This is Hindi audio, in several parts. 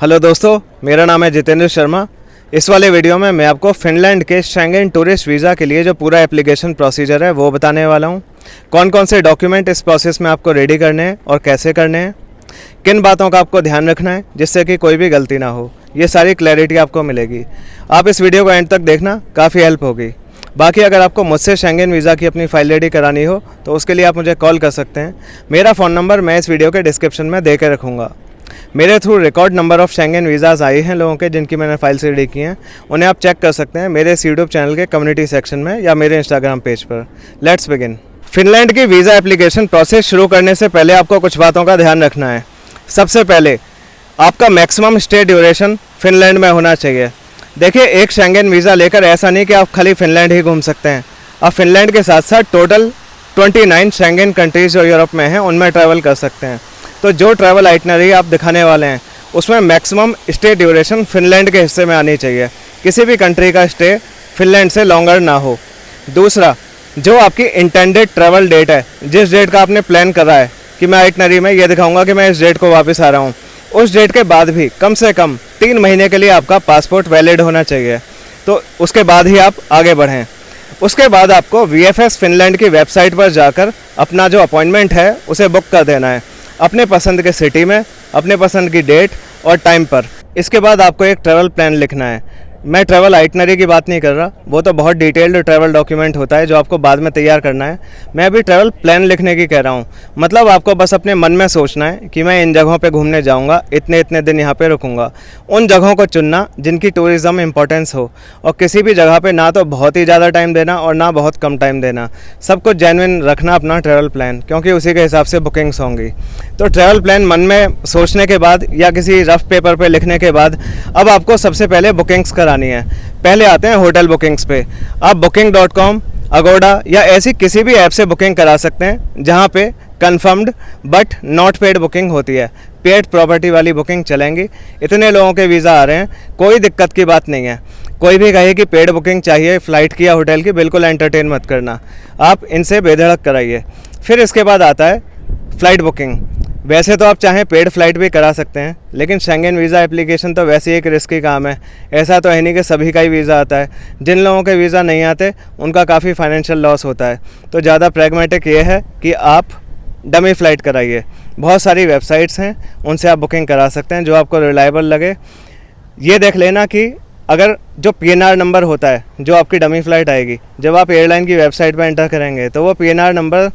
हेलो दोस्तों, मेरा नाम है जितेंद्र शर्मा। इस वाले वीडियो में मैं आपको फिनलैंड के शेंगेन टूरिस्ट वीज़ा के लिए जो पूरा एप्लीकेशन प्रोसीजर है वो बताने वाला हूँ। कौन कौन से डॉक्यूमेंट इस प्रोसेस में आपको रेडी करने हैं और कैसे करने हैं, किन बातों का आपको ध्यान रखना है जिससे कि कोई भी गलती ना हो, ये सारी क्लैरिटी आपको मिलेगी। आप इस वीडियो को एंड तक देखना, काफ़ी हेल्प होगी। बाकी अगर आपको मुझसे शेंगेन वीज़ा की अपनी फ़ाइल रेडी करानी हो तो उसके लिए आप मुझे कॉल कर सकते हैं। मेरा फ़ोन नंबर मैं इस वीडियो के डिस्क्रिप्शन में दे के रखूँगा। मेरे through record number of Schengen visas आए हैं लोगों के जिनकी मैंने फाइल्स रेडी की हैं, उन्हें आप चेक कर सकते हैं मेरे इस यूट्यूब चैनल के कम्युनिटी सेक्शन में या मेरे इंस्टाग्राम पेज पर। Let's begin. फिनलैंड की वीज़ा एप्लीकेशन प्रोसेस शुरू करने से पहले आपको कुछ बातों का ध्यान रखना है। सबसे पहले आपका मैक्सिमम स्टे ड्यूरेशन फिनलैंड में होना चाहिए। देखिए, एक शेंगेन वीज़ा लेकर ऐसा नहीं कि आप खाली फिनलैंड ही घूम सकते हैं। आप फिनलैंड के साथ साथ टोटल 29 शेंगेन कंट्रीज़ जो यूरोप में हैं उनमें ट्रैवल कर सकते हैं। तो जो ट्रैवल आइटनरी आप दिखाने वाले हैं उसमें मैक्सिमम स्टे ड्यूरेशन फिनलैंड के हिस्से में आनी चाहिए। किसी भी कंट्री का स्टे फिनलैंड से लॉन्गर ना हो। दूसरा, जो आपकी इंटेंडेड ट्रैवल डेट है, जिस डेट का आपने प्लान करा है कि मैं आइटनरी में ये दिखाऊंगा कि मैं इस डेट को वापस आ रहा हूँ, उस डेट के बाद भी कम से कम 3 महीने के लिए आपका पासपोर्ट वैलिड होना चाहिए। तो उसके बाद ही आप आगे बढ़ें। उसके बाद आपको VFS फिनलैंड की वेबसाइट पर जाकर अपना जो अपॉइंटमेंट है उसे बुक कर देना है, अपने पसंद के सिटी में, अपने पसंद की डेट और टाइम पर। इसके बाद आपको एक ट्रैवल प्लान लिखना है। मैं ट्रैवल आइटनरी की बात नहीं कर रहा, वो तो बहुत डिटेल्ड ट्रैवल डॉक्यूमेंट होता है जो आपको बाद में तैयार करना है। मैं अभी ट्रैवल प्लान लिखने की कह रहा हूँ। मतलब आपको बस अपने मन में सोचना है कि मैं इन जगहों पे घूमने जाऊँगा, इतने इतने दिन यहाँ पे रुकूँगा। उन जगहों को चुनना जिनकी टूरिज़्म इंपॉर्टेंस हो, और किसी भी जगह पे ना तो बहुत ही ज़्यादा टाइम देना और ना बहुत कम टाइम देना। सब कुछ जेन्युइन रखना अपना ट्रैवल प्लान, क्योंकि उसी के हिसाब से बुकिंग्स होंगी। तो ट्रैवल प्लान मन में सोचने के बाद या किसी रफ पेपर पे लिखने के बाद अब आपको सबसे पहले बुकिंग्स करानी है। पहले आते हैं होटल बुकिंग्स पे। आप booking.com, अगोडा या ऐसी किसी भी ऐप से बुकिंग करा सकते हैं जहां पे confirmed but not paid booking होती है। पेड प्रॉपर्टी वाली बुकिंग चलेंगी। इतने लोगों के वीज़ा आ रहे हैं, कोई दिक्कत की बात नहीं है। कोई भी कहे कि पेड बुकिंग चाहिए फ़्लाइट की या होटल की, बिल्कुल एंटरटेन मत करना, आप इनसे बेधड़क कराइए। फिर इसके बाद आता है फ़्लाइट बुकिंग। वैसे तो आप चाहें पेड फ़्लाइट भी करा सकते हैं, लेकिन शेंगेन वीज़ा एप्लीकेशन तो वैसे ही एक रिस्की काम है। ऐसा तो है नहीं कि सभी का ही वीज़ा आता है। जिन लोगों के वीज़ा नहीं आते उनका काफ़ी फाइनेंशियल लॉस होता है। तो ज़्यादा प्रैग्मेटिक ये है कि आप डमी फ़्लाइट कराइए। बहुत सारी वेबसाइट्स हैं, उनसे आप बुकिंग करा सकते हैं जो आपको रिलायबल लगे। ये देख लेना कि अगर जो PNR नंबर होता है जो आपकी डमी फ़्लाइट आएगी, जब आप एयरलाइन की वेबसाइट पर एंटर करेंगे तो वो PNR नंबर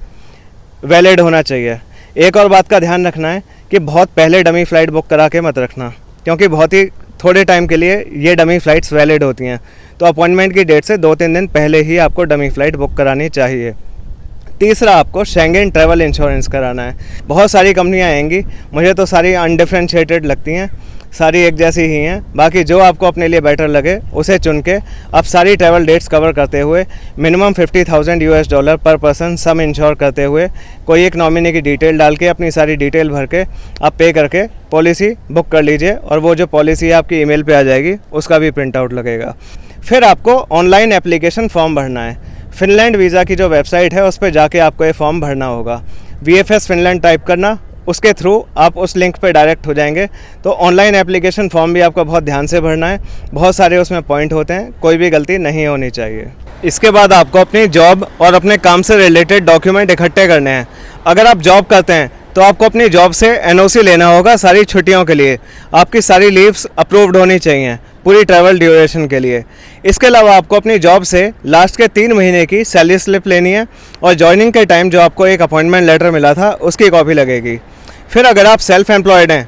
वैलिड होना चाहिए। एक और बात का ध्यान रखना है कि बहुत पहले डमी फ़्लाइट बुक करा के मत रखना, क्योंकि बहुत ही थोड़े टाइम के लिए ये डमी फ़्लाइट्स वैलिड होती हैं। तो अपॉइंटमेंट की डेट से 2-3 दिन पहले ही आपको डमी फ़्लाइट बुक करानी चाहिए। तीसरा, आपको शेंगेन ट्रैवल इंश्योरेंस कराना है। बहुत सारी कंपनियां आएंगी, मुझे तो सारी अनडिफरेंशिएटेड लगती हैं, सारी एक जैसी ही हैं। बाकी जो आपको अपने लिए बेटर लगे उसे चुन के आप सारी ट्रैवल डेट्स कवर करते हुए मिनिमम $50,000 पर पर्सन सम इंश्योर करते हुए कोई एक नॉमिनी की डिटेल डाल के अपनी सारी डिटेल भर के आप पे करके पॉलिसी बुक कर लीजिए, और वो जो पॉलिसी आपकी ईमेल पे आ जाएगी उसका भी प्रिंट आउट लगेगा। फिर आपको ऑनलाइन एप्लीकेशन फॉर्म भरना है। फिनलैंड वीज़ा की जो वेबसाइट है उस पर जाके आपको ये फॉर्म भरना होगा। VFS फिनलैंड टाइप करना, उसके थ्रू आप उस लिंक पे डायरेक्ट हो जाएंगे। तो ऑनलाइन एप्लीकेशन फॉर्म भी आपको बहुत ध्यान से भरना है। बहुत सारे उसमें पॉइंट होते हैं, कोई भी गलती नहीं होनी चाहिए। इसके बाद आपको अपनी जॉब और अपने काम से रिलेटेड डॉक्यूमेंट इकट्ठे करने हैं। अगर आप जॉब करते हैं तो आपको अपनी जॉब से NOC लेना होगा सारी छुट्टियों के लिए। आपकी सारी लीव्स अप्रूव्ड होनी चाहिए पूरी ट्रैवल ड्यूरेशन के लिए। इसके अलावा आपको अपनी जॉब से लास्ट के 3 महीने की सैलरी स्लिप लेनी है, और जॉइनिंग के टाइम जो आपको एक अपॉइंटमेंट लेटर मिला था उसकी कॉपी लगेगी। फिर अगर आप सेल्फ एम्प्लॉयड हैं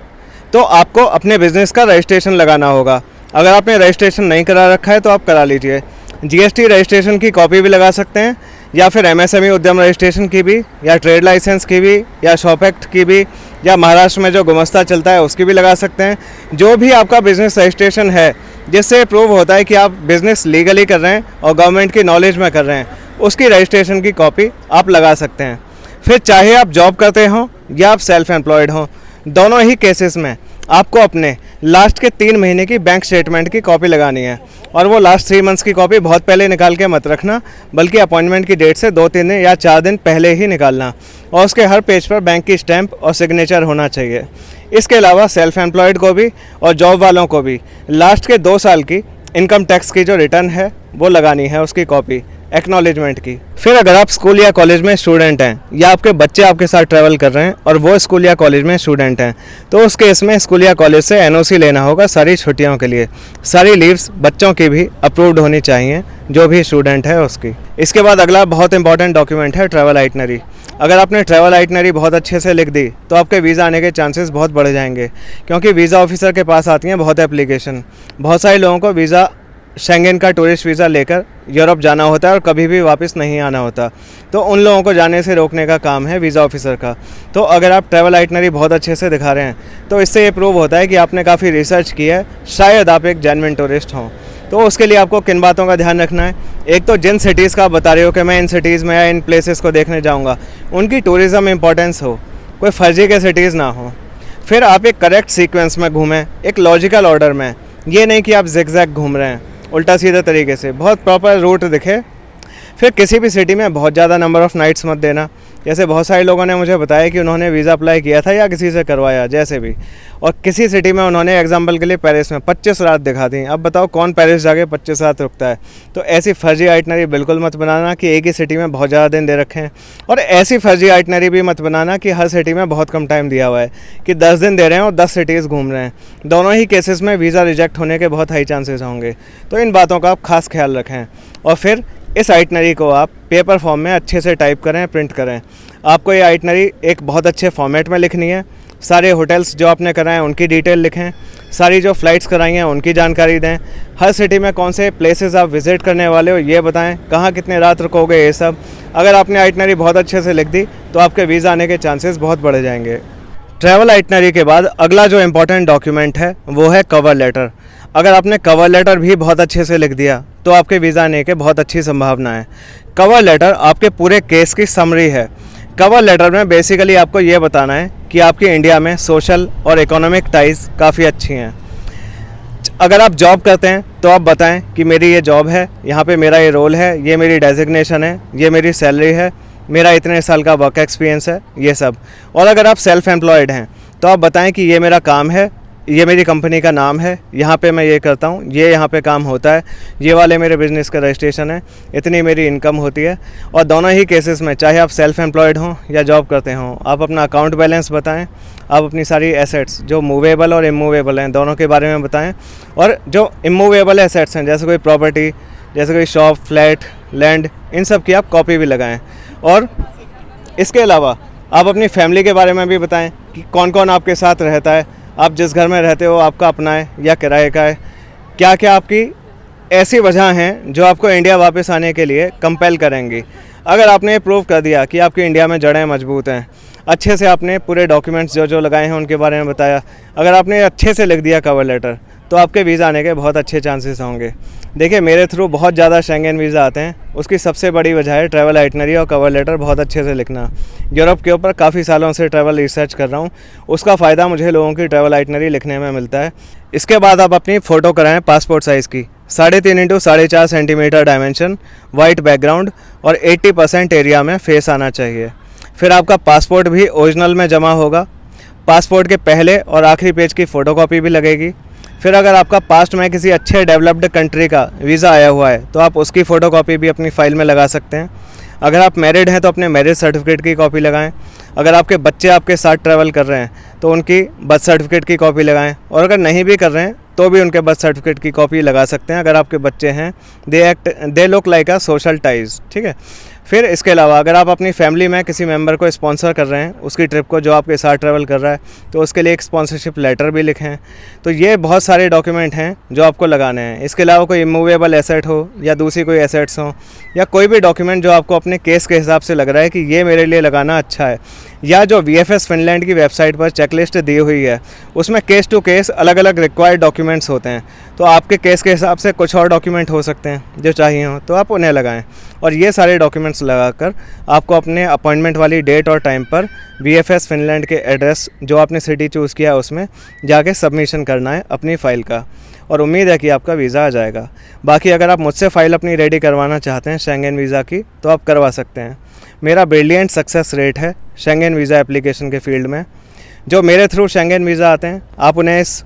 तो आपको अपने बिज़नेस का रजिस्ट्रेशन लगाना होगा। अगर आपने रजिस्ट्रेशन नहीं करा रखा है तो आप करा लीजिए। GST रजिस्ट्रेशन की कॉपी भी लगा सकते हैं, या फिर MSME उद्यम रजिस्ट्रेशन की भी, या ट्रेड लाइसेंस की भी, या शॉप एक्ट की भी, या महाराष्ट्र में जो गुमस्ता चलता है उसकी भी लगा सकते हैं। जो भी आपका बिज़नेस रजिस्ट्रेशन है जिससे प्रूव होता है कि आप बिज़नेस लीगली कर रहे हैं और गवर्नमेंट की नॉलेज में कर रहे हैं, उसकी रजिस्ट्रेशन की कॉपी आप लगा सकते हैं। फिर चाहे आप जॉब करते हों या आप सेल्फ एम्प्लॉयड हों, दोनों ही केसेस में आपको अपने लास्ट के 3 महीने की बैंक स्टेटमेंट की कॉपी लगानी है। और वो लास्ट 3 मंथ्स की कॉपी बहुत पहले निकाल के मत रखना, बल्कि अपॉइंटमेंट की डेट से 2-3 दिन या 4 दिन पहले ही निकालना। और उसके हर पेज पर बैंक की स्टैंप और सिग्नेचर होना चाहिए। इसके अलावा सेल्फ एम्प्लॉयड को भी और जॉब वालों को भी लास्ट के 2 साल की इनकम टैक्स की जो रिटर्न है वो लगानी है, उसकी कॉपी एक्नॉलेजमेंट की। फिर अगर आप स्कूल या कॉलेज में स्टूडेंट हैं या आपके बच्चे आपके साथ ट्रैवल कर रहे हैं और वो स्कूल या कॉलेज में स्टूडेंट हैं, तो उस केस में स्कूल या कॉलेज से एनओसी लेना होगा सारी छुट्टियों के लिए। सारी लीव्स बच्चों की भी अप्रूव्ड होनी चाहिए, जो भी स्टूडेंट है उसकी। इसके बाद अगला बहुत इंपॉर्टेंट डॉक्यूमेंट है ट्रैवल आइटनरी। अगर आपने ट्रैवल आइटनरी बहुत अच्छे से लिख दी तो आपके वीज़ा आने के चांसेस बहुत बढ़ जाएंगे, क्योंकि वीज़ा ऑफिसर के पास आती हैं बहुत एप्लीकेशन। बहुत सारे लोगों को वीज़ा शेंगेन का टूरिस्ट वीज़ा लेकर यूरोप जाना होता है और कभी भी वापस नहीं आना होता, तो उन लोगों को जाने से रोकने का काम है वीज़ा ऑफिसर का। तो अगर आप ट्रैवल आइटनरी बहुत अच्छे से दिखा रहे हैं तो इससे ये प्रूव होता है कि आपने काफ़ी रिसर्च की है, शायद आप एक जेन्युइन टूरिस्ट हों। तो उसके लिए आपको किन बातों का ध्यान रखना है? एक तो जिन सिटीज़ का आप बता रहे हो कि मैं इन सिटीज़ में या इन प्लेसेस को देखने जाऊँगा, उनकी टूरिज़्म इंपॉर्टेंस हो, कोई फर्जी के सिटीज़ ना हो। फिर आप एक करेक्ट सीक्वेंस में घूमें, एक लॉजिकल ऑर्डर में, ये नहीं कि आप ज़िगज़ैग घूम रहे हैं उल्टा सीधा तरीके से, बहुत प्रॉपर रूट दिखे। फिर किसी भी सिटी में बहुत ज़्यादा नंबर ऑफ़ नाइट्स मत देना। जैसे बहुत सारे लोगों ने मुझे बताया कि उन्होंने वीज़ा अप्लाई किया था या किसी से करवाया जैसे भी, और किसी सिटी में उन्होंने एग्जांपल के लिए पेरिस में 25 रात दिखा दी। अब बताओ कौन पेरिस जाके 25 रात रुकता है? तो ऐसी फर्जी आइटनरी बिल्कुल मत बनाना कि एक ही सिटी में बहुत ज़्यादा दिन दे रखे हैं, और ऐसी फर्जी आइटनरी भी मत बनाना कि हर सिटी में बहुत कम टाइम दिया हुआ है, कि 10 दिन दे रहे हैं और 10 सिटीज़ घूम रहे हैं। दोनों ही केसेस में वीज़ा रिजेक्ट होने के बहुत हाई चांसेस होंगे। तो इन बातों का आप खास ख्याल रखें। और फिर इस आइटनरी को आप पेपर फॉर्म में अच्छे से टाइप करें, प्रिंट करें। आपको ये आइटनरी एक बहुत अच्छे फॉर्मेट में लिखनी है। सारे होटल्स जो आपने कराए उनकी डिटेल लिखें, सारी जो फ़्लाइट्स कराई हैं उनकी जानकारी दें, हर सिटी में कौन से प्लेसेस आप विज़िट करने वाले हो ये बताएं, कहाँ कितने रात रुकोगे, ये सब। अगर आपने आइटनरी बहुत अच्छे से लिख दी तो आपके वीज़ा आने के चांसेस बहुत बढ़ जाएंगे। ट्रैवल आइटनरी के बाद अगला जो इम्पोर्टेंट डॉक्यूमेंट है वो है कवर लेटर। अगर आपने कवर लेटर भी बहुत अच्छे से लिख दिया तो आपके वीज़ा आने के बहुत अच्छी संभावना है। कवर लेटर आपके पूरे केस की समरी है। कवर लेटर में बेसिकली आपको ये बताना है कि आपकी इंडिया में सोशल और इकोनॉमिक टाइज काफ़ी अच्छी हैं। अगर आप जॉब करते हैं तो आप बताएं कि मेरी ये जॉब है, यहाँ पे मेरा ये रोल है, ये मेरी डेजिग्नेशन है, ये मेरी सैलरी है, मेरा इतने साल का वर्क एक्सपीरियंस है, ये सब। और अगर आप सेल्फ एम्प्लॉयड हैं तो आप बताएं कि ये मेरा काम है, ये मेरी कंपनी का नाम है, यहाँ पे मैं ये करता हूँ, ये यहाँ पे काम होता है, ये वाले मेरे बिज़नेस का रजिस्ट्रेशन है, इतनी मेरी इनकम होती है। और दोनों ही केसेस में, चाहे आप सेल्फ एम्प्लॉयड हों या जॉब करते हों, आप अपना अकाउंट बैलेंस बताएं, आप अपनी सारी एसेट्स जो मूवेबल और इमूवेबल हैं दोनों के बारे में बताएं। और जो इमूवेबल एसेट्स हैं जैसे कोई प्रॉपर्टी, जैसे कोई शॉप, फ्लैट, लैंड, इन सब की आप कॉपी भी लगाएँ। और इसके अलावा आप अपनी फैमिली के बारे में भी बताएं कि कौन कौन आपके साथ रहता है, आप जिस घर में रहते हो आपका अपना है या किराए का है, क्या क्या आपकी ऐसी वजह हैं जो आपको इंडिया वापस आने के लिए कंपेल करेंगी। अगर आपने ये प्रूव कर दिया कि आपकी इंडिया में जड़ें मजबूत हैं, अच्छे से आपने पूरे डॉक्यूमेंट्स जो जो लगाए हैं उनके बारे में बताया, अगर आपने अच्छे से लिख दिया कवर लेटर, तो आपके वीज़ा आने के बहुत अच्छे चांसेस होंगे। देखिए मेरे थ्रू बहुत ज़्यादा शेंगेन वीज़ा आते हैं, उसकी सबसे बड़ी वजह है ट्रैवल आइटनरी और कवर लेटर बहुत अच्छे से लिखना। यूरोप के ऊपर काफ़ी सालों से ट्रैवल रिसर्च कर रहा हूँ, उसका फ़ायदा मुझे लोगों की ट्रैवल आइटनरी लिखने में मिलता है। इसके बाद आप अपनी फ़ोटो कराएँ पासपोर्ट साइज़ की, 3.5 into 4.5 centimetre dimension, white background और 80% एरिया में फेस आना चाहिए। फिर आपका पासपोर्ट भी ओरिजिनल में जमा होगा, पासपोर्ट के पहले और आखिरी पेज की फ़ोटोकॉपी भी लगेगी। फिर अगर आपका पास्ट में किसी अच्छे डेवलप्ड कंट्री का वीज़ा आया हुआ है तो आप उसकी फ़ोटोकॉपी भी अपनी फ़ाइल में लगा सकते हैं। अगर आप मैरिड हैं तो अपने मैरिज सर्टिफिकेट की कॉपी लगाएं। अगर आपके बच्चे आपके साथ ट्रैवल कर रहे हैं तो उनकी बर्थ सर्टिफिकेट की कॉपी लगाएं, और अगर नहीं भी कर रहे हैं तो भी उनके बर्थ सर्टिफिकेट की कॉपी लगा सकते हैं। अगर आपके बच्चे हैं, they look like a social ties, ठीक है। फिर इसके अलावा अगर आप अपनी फैमिली में किसी मेंबर को स्पॉन्सर कर रहे हैं उसकी ट्रिप को, जो आपके साथ ट्रैवल कर रहा है, तो उसके लिए एक स्पॉन्सरशिप लेटर भी लिखें। तो ये बहुत सारे डॉक्यूमेंट हैं जो आपको लगाने हैं। इसके अलावा कोई इमूवेबल एसेट हो या दूसरी कोई एसेट्स हो, या कोई भी डॉक्यूमेंट जो आपको अपने केस के हिसाब से लग रहा है कि ये मेरे लिए लगाना अच्छा है, या जो VFS फिनलैंड की वेबसाइट पर चेकलिस्ट दी हुई है उसमें केस टू केस अलग अलग रिक्वायर्ड डॉक्यूमेंट्स होते हैं, तो आपके केस के हिसाब से कुछ और डॉक्यूमेंट हो सकते हैं जो चाहिए हो, तो आप उन्हें लगाएं। और ये सारे डॉक्यूमेंट्स लगाकर आपको अपने अपॉइंटमेंट वाली डेट और टाइम पर VFS फिनलैंड के एड्रेस जो आपने सिटी चूज़ किया है उसमें जाके सबमिशन करना है अपनी फ़ाइल का, और उम्मीद है कि आपका वीज़ा आ जाएगा। बाकी अगर आप मुझसे फ़ाइल अपनी रेडी करवाना चाहते हैं शेंगेन वीज़ा की तो आप करवा सकते हैं। मेरा ब्रिलियंट सक्सेस रेट है शेंगेन वीज़ा एप्लीकेशन के फील्ड में। जो मेरे थ्रू शेंगेन वीज़ा आते हैं, आप उन्हें इस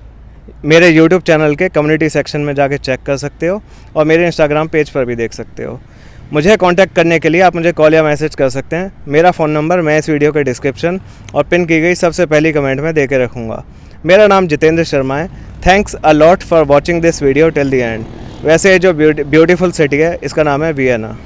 मेरे यूट्यूब चैनल के कम्युनिटी सेक्शन में जाके चेक कर सकते हो और मेरे इंस्टाग्राम पेज पर भी देख सकते हो। मुझे कांटेक्ट करने के लिए आप मुझे कॉल या मैसेज कर सकते हैं। मेरा फ़ोन नंबर मैं इस वीडियो के डिस्क्रिप्शन और पिन की गई सबसे पहली कमेंट में दे के रखूँगा। मेरा नाम जितेंद्र शर्मा है। Thanks a lot for watching this video till the end. वैसे जो ब्यूटीफुल सिटी है इसका नाम है वियना।